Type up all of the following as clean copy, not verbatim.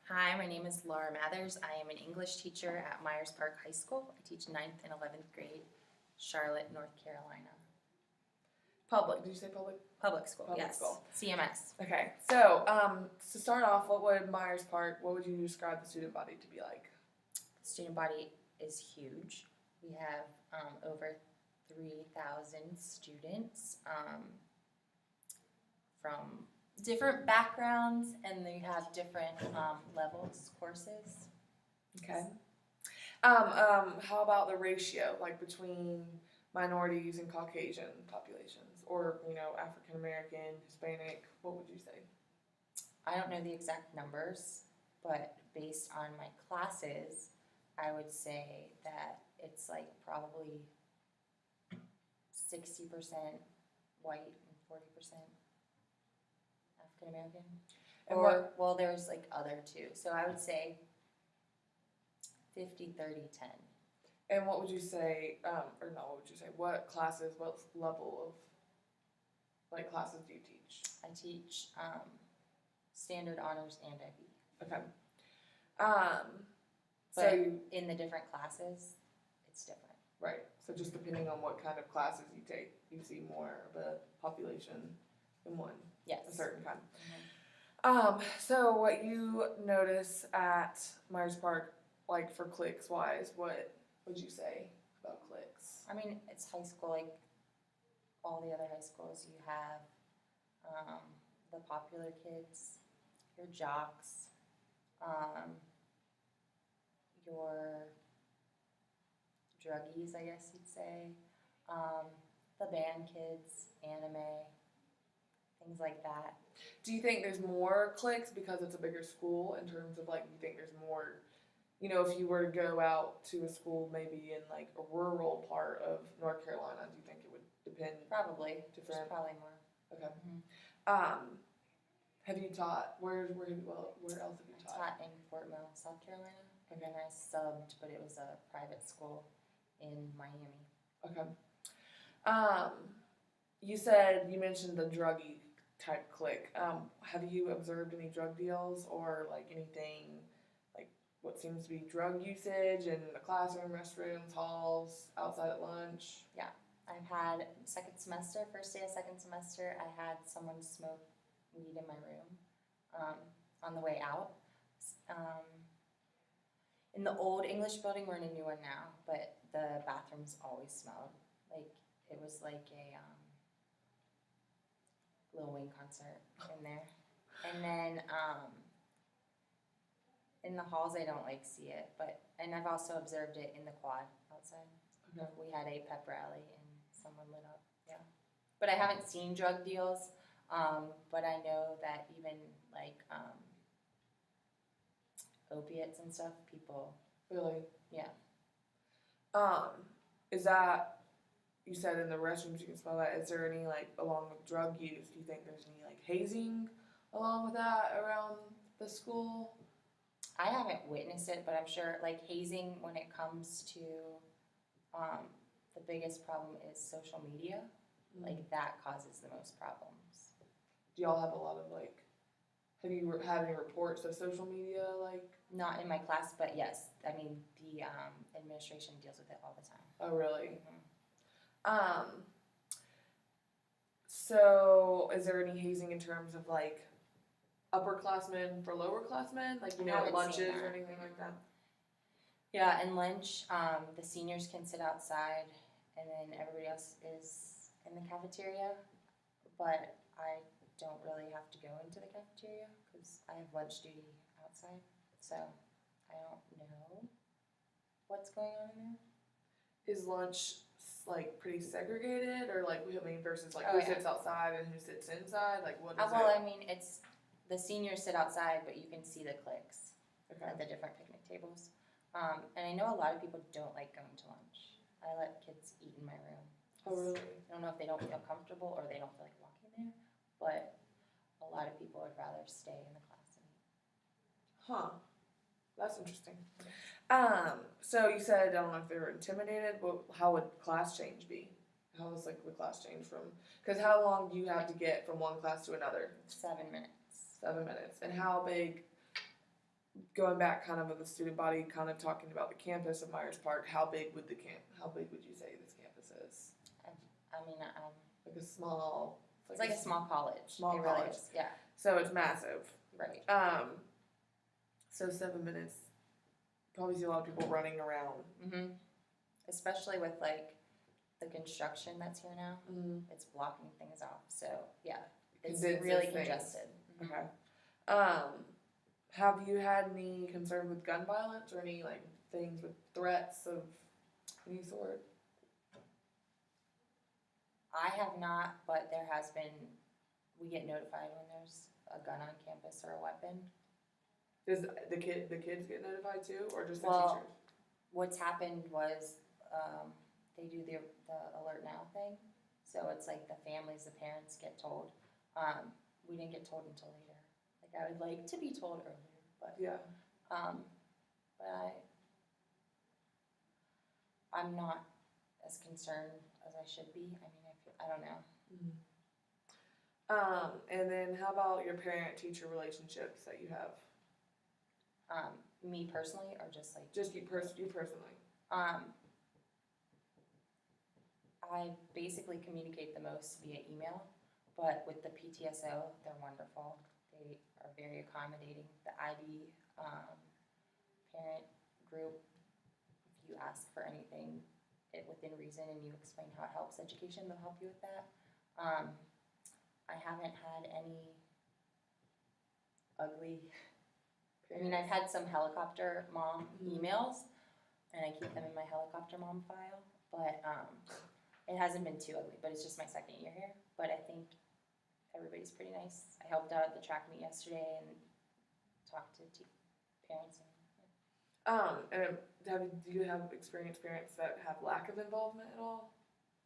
Hi, my name is Laura Mathers. I am an English teacher at Myers Park High School. I teach 9th and 11th grade, Charlotte, North Carolina. Public. Did you say public? Public school, Public yes. school. CMS. Okay. So, to start off, what would Myers Park, what would you describe the student body to be like? The student body is huge. We have over 3,000 students from different backgrounds, and they have different levels, courses. Okay. How about the ratio, like between minorities and Caucasian populations, or African American, Hispanic? What would you say? I don't know the exact numbers, but based on my classes, I would say that it's like probably 60% white and 40% African American. And Or, well, there's like other too. So I would say 50, 30, 10. And what would you say, or not what would you say, what classes, what level of classes do you teach? I teach standard honors and IB. Okay. But So you, in the different classes, it's different. right. So just depending on what kind of classes you take, you see more of a population in one, Yes. a certain kind. Mhm. So what you notice at Myers Park, like for clicks wise, what would you say about clicks? I mean, it's high school, like all the other high schools. You have the popular kids, your jocks, your druggies, I guess you'd say, the band kids, anime, things like that. Do you think there's more clicks because it's a bigger school in terms of you think there's more, if you were to go out to a school maybe in like a rural part of North Carolina, do you think it would depend? Probably. There's Different. probably more. Okay. Mhm. Have you taught, where else have you I taught? taught in Fort Mill, South Carolina, and then I subbed, but it was a private school in Miami. Okay. You mentioned the druggy type clique. Have you observed any drug deals or anything like what seems to be drug usage in the classroom, restrooms, halls, outside at lunch? I've had first day of second semester, I had someone smoke weed in my room on the way out. In the old English building, we're in a new one now, but the bathrooms always smelled. Like, it was like a Lil Wayne concert in there. And then in the halls, I don't see it, and I've also observed it in the quad outside. Okay. We had a pep rally and someone lit up, yeah. But I haven't seen drug deals, but I know that even opiates and stuff, people, Really? yeah. Is that, you said in the restrooms you can smell that, is there any along with drug use, do you think there's any hazing along with that around the school? I haven't witnessed it, but I'm sure hazing when it comes to the biggest problem is social media. That causes the most problems. Do y'all have a lot of have you had any reports of social media Not in my class, but yes, I mean the administration deals with it all the time. Oh really? Mm-hmm. So is there any hazing in terms of upperclassmen for lowerclassmen, haven't lunches seen or that. anything like that? Yeah, and lunch, the seniors can sit outside, and then everybody else is in the cafeteria. But I don't really have to go into the cafeteria because I have lunch duty outside, so I don't know what's going on in there. Is lunch pretty segregated, or versus Oh, who yeah. sits outside and who sits inside? What is Well, it? I mean, it's the seniors sit outside, but you can see the cliques Okay. at the different picnic tables. And I know a lot of people don't like going to lunch. I let kids eat in my room. Oh really? I don't know if they don't feel comfortable or they don't feel like walking there, but a lot of people would rather stay in the class and eat. Huh. That's interesting. So you said, I don't know if they were intimidated, but how would class change be? How was the class change from, because how long do you have to get from one class to another? 7 minutes. 7 minutes. And how big going back kind of with the student body, kind of talking about the campus of Myers Park, how big would you say this campus is? I mean, Like a small. it's like a small college. Small It really college. is, yeah, So it's massive. right. So 7 minutes. Probably see a lot of people running around. Mm-hmm. Especially with like the construction that's here now, it's blocking things off. So yeah, it's Condenses really things. congested. Mhm. Okay. Have you had any concern with gun violence or any like things with threats of any sort? I have not, but there has been. We get notified when there's a gun on campus or a weapon. Does the kids get notified too, or just the Well, teachers? What's happened was they do the alert now thing, so it's like the families, the parents get told. We didn't get told until later. Like I would like to be told earlier, but Yeah. but I'm not as concerned as I should be. I mean, I don't know. And then how about your parent-teacher relationships that you have? Me personally, or just like Just you personally. I basically communicate the most via email, but with the PTSO, they're wonderful. They are very accommodating. The IB parent group, if you ask for anything within reason and you explain how it helps education, they'll help you with that. I haven't had any ugly. I mean, I've had some helicopter mom emails, and I keep them in my helicopter mom file, but it hasn't been too ugly, but it's just my second year here. But I think everybody's pretty nice. I helped out at the track meet yesterday and talked to parents. And do you have experienced parents that have lack of involvement at all,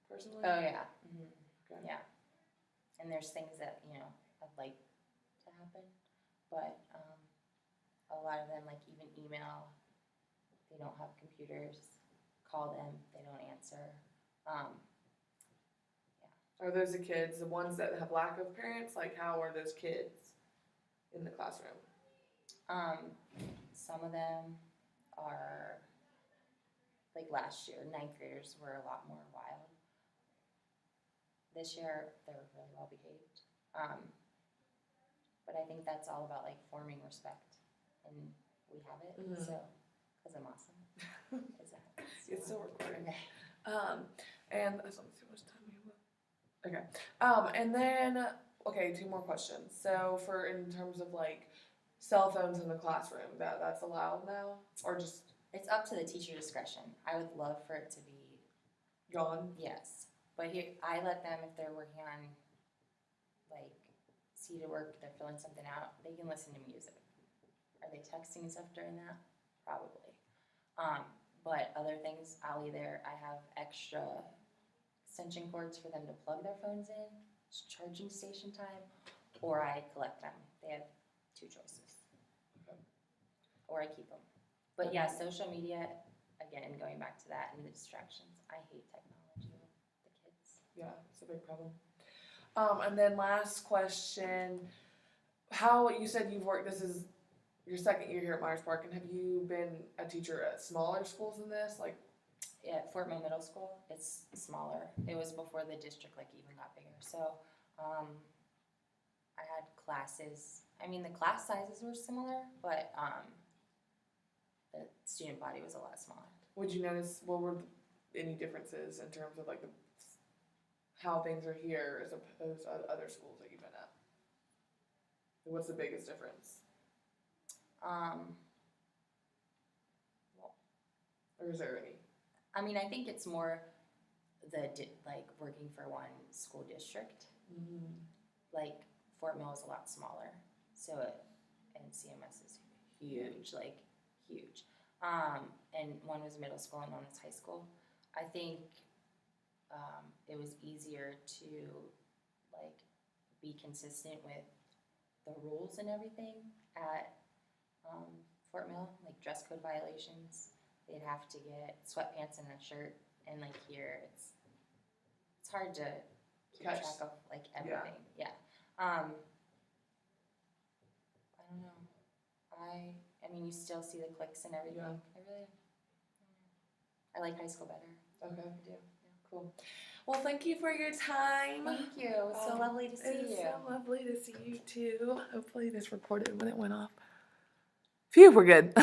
personally? Oh yeah, mm-hmm. Okay. Yeah. And there's things that I'd like to happen, but a lot of them, like even email, they don't have computers. Call them, they don't answer. Are those the kids, the ones that have lack of parents? Like, how are those kids in the classroom? Some of them are, like last year, 9th graders were a lot more wild. This year, they're really well behaved. But I think that's all about like forming respect, and we have it. So, because I'm awesome. It's still recording. Okay. And let me see how much time we have. Okay. And then, okay, 2 more questions. So, for in terms of like cell phones in the classroom, that's allowed now, or just It's up to the teacher discretion. I would love for it to be gone? yes, but here I let them, if they're working on like seated work, they're filling something out, they can listen to music. Are they texting and stuff during that? Probably. But other things, I have extra extension cords for them to plug their phones in, it's charging station time, or I collect them. They have 2 choices. Okay. Or I keep them. But yeah, social media, again, going back to that and the distractions, I hate technology with the kids. Yeah, it's a big problem. And then last question, how, you said you've worked, this is your second year here at Myers Park, and have you been a teacher at smaller schools than this? Like, At Fort Mill Middle School, it's smaller. It was before the district even got bigger. So I had classes. I mean, the class sizes were similar, but the student body was a lot smaller. would you notice, what were any differences in terms of like how things are here as opposed to other schools that you've been at? What's the biggest difference? Well, or is there any? I mean, I think it's more like working for one school district. Like Fort Mill is a lot smaller, and CMS is huge, like huge. And one was middle school and one was high school. I think it was easier to like be consistent with the rules and everything at Fort Mill, like dress code violations. They'd have to get sweatpants and a shirt, and like here it's hard to keep track of like everything. Yeah. I don't know. I am I mean, you still see the cliques and everything. Yeah. I like high school better. Okay. I do. Cool. Well, thank you for your time. Thank you. It was so lovely to see It was you. so lovely to see you too. Hopefully this recorded when it went off. Phew, we're good.